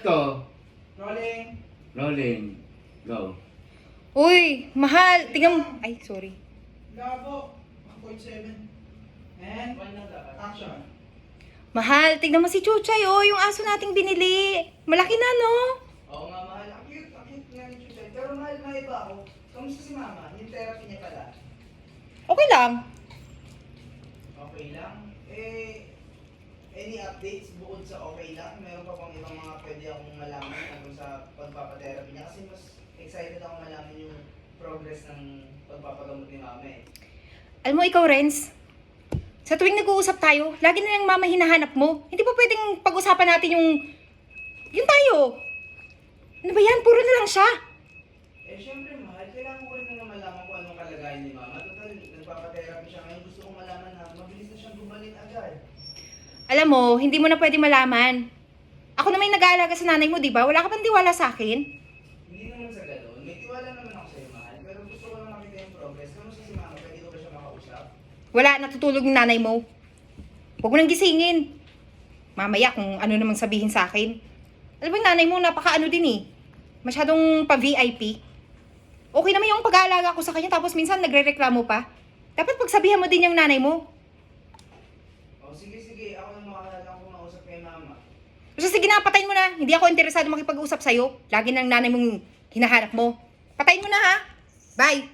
Ito. Rolling. Rolling. Go. Uy, mahal. Tingnan mo. Ay, sorry. Gabo. 1.7. And action. Mahal, tingnan mo si Chuchay, oh. Yung aso nating binili. Malaki na, no? Oo nga, mahal. Ang cute nga ni Chuchay. Pero mahal, may iba ako. Kamusta si mama? Yung therapy niya pala. Okay lang. Okay lang. Any updates bukod sa okay lang? Meron pa bang ibang mga pwede akong malaman tungkol sa pagpapatherapy niya? Kasi mas excited ako malaman yung progress ng pagpapagamot ni mama eh. Alam mo, ikaw, Renz, sa tuwing nag-uusap tayo, lagi na lang mama hinahanap mo. Hindi pa pwedeng pag-usapan natin yung tayo. Ano ba yan? Puro na lang siya. Syempre mahal, kailangan ko rin na malaman kung anong kalagayan ni mama. Total, nagpapatherapy siya ngayon. Gusto kong malaman na mabilis na siyang gumaling agad. Alam mo, hindi mo na pwede malaman. Ako na may nag-aalaga sa nanay mo, di ba? Wala ka bang tiwala sa akin? Hindi naman sa gano'n. May tiwala naman ako sa'yo, mahal. Pero gusto ko lang makita yung progress. Kamusta si mama? Pwede ko ba siya makausap? Wala, natutulog yung nanay mo. Huwag mo nang gisingin. Mamaya kung ano namang sabihin sa akin. Alam mo yung nanay mo, napaka-ano din eh. Masyadong pa-VIP. Okay naman yung pag-aalaga ko sa kanya, tapos minsan nagre-reklamo pa. Dapat pagsabihan mo din yung nanay mo. O sige, ako nang makakala kung mausap kay mama. So sige na, patayin mo na. Hindi ako interesado makipag-usap sa'yo. Lagi nang nanay mong hinahanap mo. Patayin mo na ha. Bye!